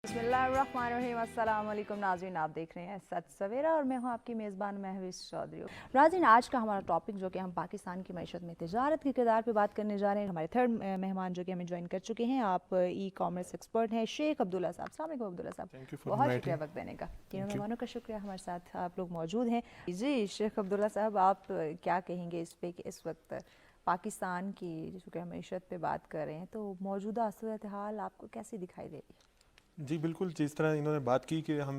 बिस्मिल्लाहिर्रहमानिर्रहीम। अस्सलाम वालेकुम नाज़रीन, आप देख रहे हैं सच सवेरा और मैं हूं आपकी मेज़बान महविश चौधरी। नाज़रीन, आज का हमारा टॉपिक जो कि हम पाकिस्तान की मैशत में तिजारत के किरदार पे बात करने जा रहे हैं। हमारे थर्ड मेहमान जो कि हमें ज्वाइन कर चुके हैं, आप ई कॉमर्स एक्सपर्ट हैं, शेख अब्दुल्ला साहब। अस्सलाम वालेकुम अब्दुल्ला साहब, बहुत शुक्रिया वक्त देने का। तीनों मेहमानों का शुक्रिया, हमारे साथ आप लोग मौजूद हैं। जी शेख अब्दुल्ला साहब, आप क्या कहेंगे इस पे कि इस वक्त पाकिस्तान की जो कि हम मैशत पे बात कर रहे हैं, तो मौजूदा सूरत हाल आपको कैसी दिखाई दे रही है? जी बिल्कुल, जिस तरह इन्होंने बात की कि हम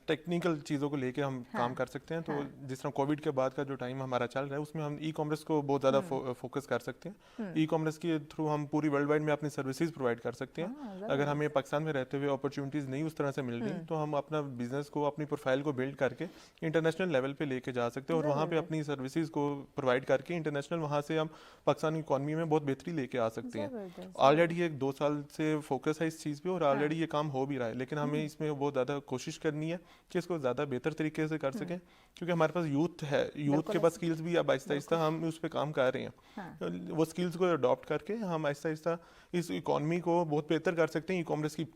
टेक्निकल चीज़ों को लेके हम काम कर सकते हैं, तो जिस तरह कोविड के बाद का जो टाइम हमारा चल रहा है उसमें हम ई कॉमर्स को बहुत ज़्यादा फोकस कर सकते हैं। ई कॉमर्स के थ्रू हम पूरी वर्ल्ड वाइड में अपनी सर्विसेज प्रोवाइड कर सकते हैं। अगर हमें पाकिस्तान में रहते हुए अपॉर्चुनिटीज़ नहीं उस तरह से मिल रही, तो हम अपना बिजनेस को, अपनी प्रोफाइल को बिल्ड करके इंटरनेशनल लेवल पे लेके जा सकते हैं और वहाँ पे अपनी सर्विसेज को प्रोवाइड करके इंटरनेशनल वहाँ से हम पाकिस्तान की इकॉनमी में बहुत बेहतरी लेके आ सकते हैं। ऑलरेडी एक 2 साल से फोकस है इस चीज़ पे और ऑलरेडी ये काम हो भी रहा है, लेकिन हमें इसमें बहुत ज़्यादा कोशिश करनी है कि इसको ज़्यादा बेहतर तरीके से कर सकें, क्योंकि हमारे पास यूथ है, यूथ के पास स्किल्स भी अब आहिस्ता आहिस्ता हम उस पर काम कर रहे हैं। वो स्किल्स को अडॉप्ट करके हम आहिस्ता आहिस्ता इस इकॉनमी को बहुत बेहतर कर सकते हैं ई कॉमर्स की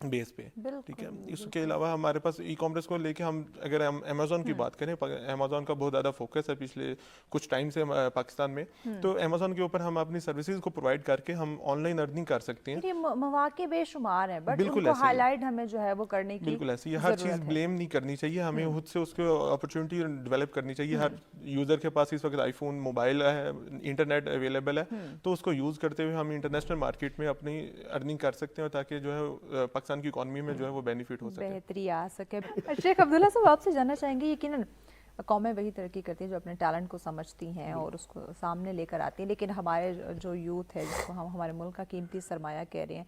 बेस पे। ठीक है, इसके अलावा हमारे पास ई कॉमर्स को लेके हम अगर हम अमेज़ॉन की बात करें, अमेज़ॉन का बहुत ज़्यादा फोकस है पिछले कुछ टाइम से पाकिस्तान में, तो अमेज़ॉन के ऊपर हम अपनी सर्विसेज को प्रोवाइड करके हम ऑनलाइन अर्निंग कर सकते हैं। ये मौके बेशुमार हैं, बट उनको हाईलाइट हमें जो है वो करने की बिल्कुल ऐसे ही हर चीज़ ब्लेम नहीं करनी चाहिए, हमें खुद से उसको अपॉर्चुनिटी डेवलप करनी चाहिए। हर यूज़र के पास इस वक्त आईफोन मोबाइल है, इंटरनेट अवेलेबल है, तो उसको यूज़ करते हुए हम इंटरनेशनल मार्केट में अपनी अर्निंग कर सकते हैं, ताकि जो है पाकिस्तान की इकॉनमी में जो है वो बेनिफिट हो सके, बेहतरी आ सके। शेख अब्दुल्ला साहब, आपसे जानना चाहेंगे, यकीनन कौमें वही तरक्की करती हैं जो अपने टैलेंट को समझती हैं और उसको सामने लेकर आती हैं, लेकिन हमारे जो यूथ है, जिसको हम हमारे मुल्क का कीमती सरमाया कह रहे हैं,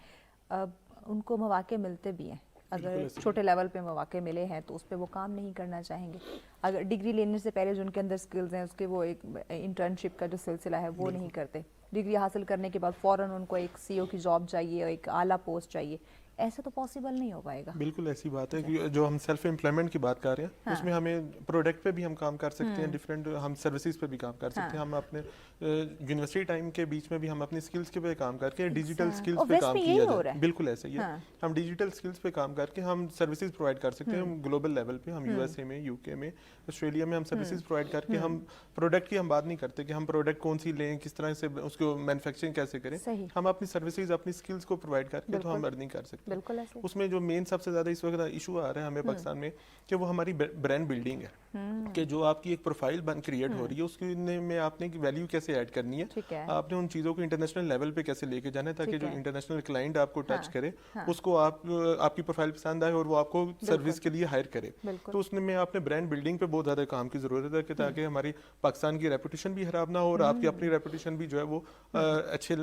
अब उनको मौके मिलते भी हैं। अगर छोटे लेवल पे मौके मिले हैं तो उस पर वो काम नहीं करना चाहेंगे। अगर डिग्री लेने से पहले जो उनके अंदर स्किल्स हैं, उसके वो एक इंटर्नशिप का जो सिलसिला है वो नहीं करते। डिग्री हासिल करने के बाद फ़ौरन उनको एक सीईओ की जॉब चाहिए, एक आला पोस्ट चाहिए। ऐसा तो पॉसिबल नहीं हो पाएगा। बिल्कुल ऐसी बात है कि जो हम सेल्फ एम्प्लॉयमेंट की बात कर रहे हैं, उसमें हमें प्रोडक्ट पे भी हम काम कर सकते हैं, डिफरेंट हम सर्विसेज पे भी काम कर सकते हैं। हम अपने यूनिवर्सिटी टाइम के बीच में भी हम अपनी स्किल्स के पे काम करके डिजिटल स्किल्स पे काम किया जाए। बिल्कुल ऐसे ही है, हम डिजिटल स्किल्स पे काम करके हम सर्विसेज प्रोवाइड कर सकते हैं ग्लोबल लेवल पे। हम यूएसए में, यूके में, ऑस्ट्रेलिया में हम सर्विसेज प्रोवाइड करके, हम प्रोडक्ट की हम बात नहीं करते कि हम प्रोडक्ट कौन सी लें, किस तरह से उसको मैन्युफैक्चरिंग कैसे करें, हम अपनी सर्विसेज, अपनी स्किल्स को प्रोवाइड करके तो हम अर्निंग कर सकते हैं। उसमें जो मेन सबसे ज़्यादा इस वक्त इशू आ रहा है हमें पाकिस्तान में, कि वो हमारी ब्रांड बिल्डिंग है, कि जो आपकी एक प्रोफाइल क्रिएट हो रही है उसके में आपने वैल्यू कैसे ऐड करनी है, आपने उन चीज़ों को इंटरनेशनल लेवल पे कैसे लेके जाना है, ताकि जो इंटरनेशनल क्लाइंट आपको टच करे उसको आपकी प्रोफाइल पसंद आए और वो आपको सर्विस के लिए हायर करे। तो उसमें में आपने ब्रांड बिल्डिंग पे बहुत ज़्यादा काम की ज़रूरत है, कि ताकि हमारी पाकिस्तान की रेपुटेशन भी खराब ना हो और आपकी अपनी रेपुटेशन भी जो है वो अच्छे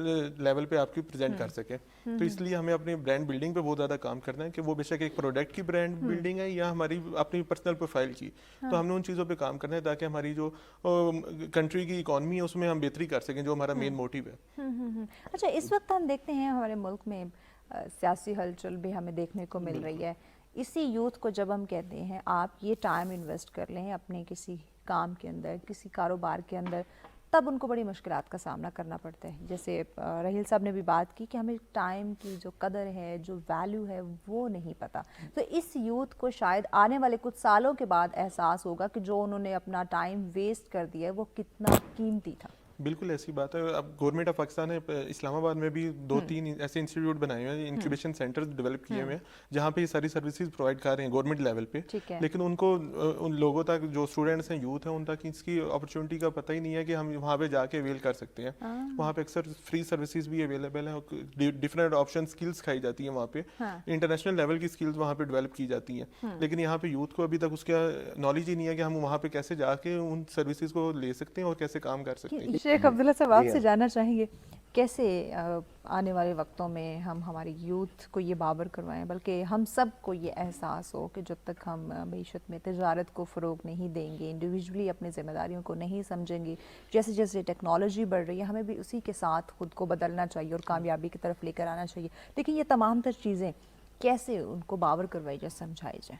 लेवल पे आपकी प्रेजेंट कर सके। तो इसलिए हमें अपनी ब्रांड बिल्डिंग पे बहुत ज़्यादा काम करना है, कि वो बेशक एक प्रोडक्ट की ब्रांड बिल्डिंग है या हमारी अपनी पर्सनल प्रोफाइल की, तो हमने उन चीज़ों पे काम करना है ताकि हमारी जो कंट्री की इकॉनमी है उसमें हम बेहतरी कर सकें, जो हमारा मेन मोटिव है। अच्छा, इस वक्त हम देखते हैं हमारे मुल्क में सियासी हलचल भी हमें देखने को मिल रही है। इसी यूथ को जब हम कहते हैं आप ये टाइम इन्वेस्ट कर लें अपने किसी काम के अंदर, किसी कारोबार के अंदर, तब उनको बड़ी मुश्किलात का सामना करना पड़ता है। जैसे रहील साहब ने भी बात की कि हमें टाइम की जो कदर है, जो वैल्यू है, वो नहीं पता। तो इस यूथ को शायद आने वाले कुछ सालों के बाद एहसास होगा कि जो उन्होंने अपना टाइम वेस्ट कर दिया है वो कितना कीमती था। बिल्कुल ऐसी बात है। अब गवर्नमेंट ऑफ पाकिस्तान ने इस्लामाबाद में भी 2-3 ऐसे इंस्टीट्यूट बनाए हुए हैं, इंक्यूबेशन सेंटर्स डेवलप किए हुए हैं, जहाँ पे ये सारी सर्विसेज प्रोवाइड कर रहे हैं गवर्नमेंट लेवल पे। लेकिन उनको, उन लोगों तक, जो स्टूडेंट्स हैं, यूथ हैं, उन तक इसकी अपॉर्चुनिटी का पता ही नहीं है कि हम वहाँ पे जाके अवेल कर सकते हैं। वहाँ पे अक्सर फ्री सर्विसेज भी अवेलेबल है, डिफरेंट ऑप्शन स्किल्स खाई जाती है वहाँ पे, इंटरनेशनल लेवल की स्किल्स वहाँ पे डेवलप की जाती हैं, लेकिन यहाँ पे यूथ को अभी तक उसका नॉलेज ही नहीं है कि हम वहाँ पे कैसे जाके उन सर्विसेज को ले सकते हैं और कैसे काम कर सकते हैं। शेख अब्दुल्ला साहब, आपसे जानना चाहेंगे कैसे आने वाले वक्तों में हम हमारी यूथ को ये बावर करवाएं, बल्कि हम सब को ये एहसास हो कि जब तक हम मईशत में तिजारत को फ़रोग नहीं देंगे, इंडिविजुअली अपनी ज़िम्मेदारियों को नहीं समझेंगे, जैसे जैसे टेक्नोलॉजी बढ़ रही है हमें भी उसी के साथ ख़ुद को बदलना चाहिए और कामयाबी की तरफ लेकर आना चाहिए। लेकिन ये तमाम तर चीज़ें कैसे उनको बावर करवाई जाए, समझाई जाए?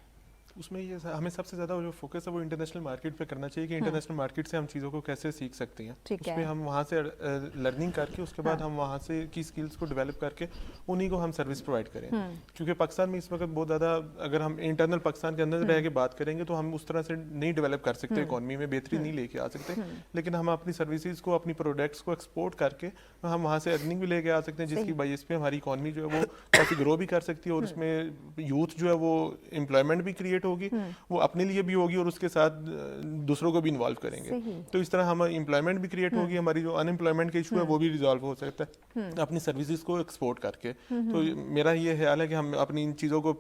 اس میں یہ ہمیں سب سے زیادہ جو فوکس ہے وہ انٹرنیشنل مارکیٹ پہ کرنا چاہیے کہ انٹرنیشنل مارکیٹ سے ہم چیزوں کو کیسے سیکھ سکتے ہیں. اس میں ہم وہاں سے لرننگ کر کے اس کے بعد ہم وہاں سے کی اسکلس کو ڈیولپ کر کے انہیں کو ہم سروس پرووائڈ کریں. کیونکہ پاکستان میں اس وقت بہت زیادہ اگر ہم انٹرنل پاکستان کے اندر رہ کے بات کریں گے تو ہم اس طرح سے نہیں ڈیولپ کر سکتے, اکانومی میں بہتری نہیں لے کے آ سکتے, لیکن ہم اپنی سروسز کو اپنی پروڈکٹس کو ایکسپورٹ کر کے ہم وہاں سے ارننگ بھی لے کے آ سکتے ہیں, جس کی بیس پہ ہماری اکانومی جو ہے وہ کافی گرو بھی کر سکتی ہے, اور اس میں یوتھ جو ہے وہ امپلائمنٹ بھی کریٹ ہوگی, وہ اپنے لیے بھی ہوگی اور اس کے ساتھ دوسروں کو بھی انوالو کریں گے. تو اس طرح ہم امپلائمنٹ بھی کریٹ ہوگی, ہماری جو ان امپلائمنٹ کا ایشو ہے وہ بھی ریزالو ہو سکتا ہے اپنی سروسز کو ایکسپورٹ کر کے. تو میرا یہ خیال ہے کہ ہم اپنی ان چیزوں کو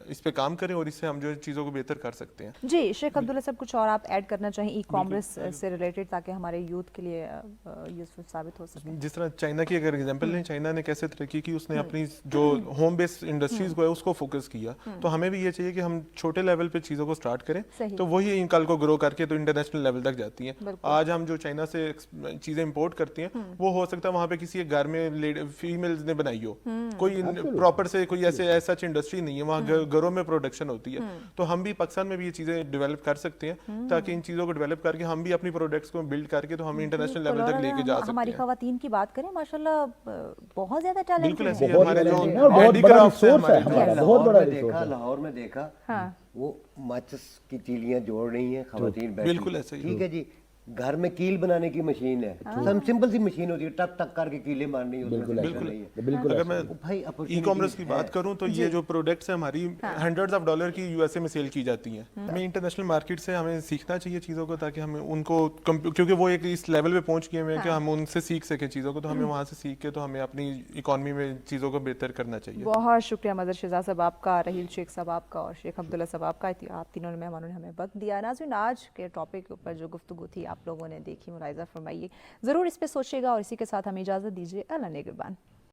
اس پہ کام کریں اور اس سے ہم جو چیزوں کو بہتر کر سکتے ہیں. جی شیخ عبداللہ صاحب, کچھ اور آپ ایڈ کرنا چاہیں ای کامرس سے ریلیٹڈ تاکہ ہمارے یوتھ کے لیے یوزفل ثابت ہو سکے؟ جس طرح چائنا کی اگر ایگزامپل لیں, چائنا نے کیسے ترقی کی, اس نے اپنی جو ہوم بیس انڈسٹریز کو ہے اس کو فوکس کیا. تو ہمیں بھی یہ چاہیے کہ ہم چھوٹے لیول پہ چیزوں کو سٹارٹ کریں, تو وہی ان کل کو گرو کر کے تو انٹرنیشنل لیول تک جاتی ہیں. آج ہم جو چائنا سے چیزیں امپورٹ کرتی ہیں وہ ہو سکتا ہے وہاں پہ کسی ایک گھر میں فیمیلز نے بنائی ہو, کوئی پراپر سے کوئی ایسے سچ انڈسٹری نہیں ہے, وہاں گھروں میں پروڈکشن ہوتی ہے. تو ہم بھی پاکستان میں بھی یہ چیزیں ڈیولپ کر سکتے ہیں تاکہ ان چیزوں کو ڈیولپ کر کے ہم بھی اپنی پروڈکٹس کو بلڈ کر کے تو ہم انٹرنیشنل لیول تک لے کے جا سکتے ہیں. ہماری خواتین کی بات کریں ماشاءاللہ بہت زیادہ ٹیلنٹ بالکل ایسے ہی ہمارے جو ہینڈی کرافٹ ہے ہمارے لاہور میں دیکھا وہ ماچس کی تیلیاں جوڑ رہی ہیں خواتین, بالکل ایسے ہی. ٹھیک ہے جی, گھر میں کیل بنانے کی مشین ہے, سمپل سی مشین ہوتی ہے, ٹک ٹک کر کے کیلیں مارنی ہوتی ہے. بالکل اگر میں ای کامرس کی بات کروں تو یہ جو پروڈکٹس ہیں ہماری ہنڈریڈز آف ڈالر کی یو ایس اے میں سیل کی جاتی ہیں. ہمیں انٹرنیشنل مارکیٹ سے ہمیں سیکھنا چاہیے چیزوں کو تاکہ ہمیں ان کو, کیونکہ وہ ایک اس لیول پہ پہنچ گئے ہیں کہ ہم ان سے سیکھ سکیں چیزوں کو, تو ہمیں وہاں سے سیکھ کے تو ہمیں اپنی اکانومی میں چیزوں کو بہتر کرنا چاہیے. بہت شکریہ مدر شہزاد صاحب آپ کا, رحیل شیخ صاحب آپ کا, اور شیخ عبداللہ صاحب آپ کا. آپ تینوں نے مہمانوں نے ہمیں وقت دیا. ناظرین آج کے ٹاپک کے اوپر جو گفتگو تھی آپ لوگوں نے دیکھی, ملاحظہ فرمائیے, ضرور اس پہ سوچیے گا, اور اسی کے ساتھ ہمیں اجازت دیجیے. اللہ نگہبان.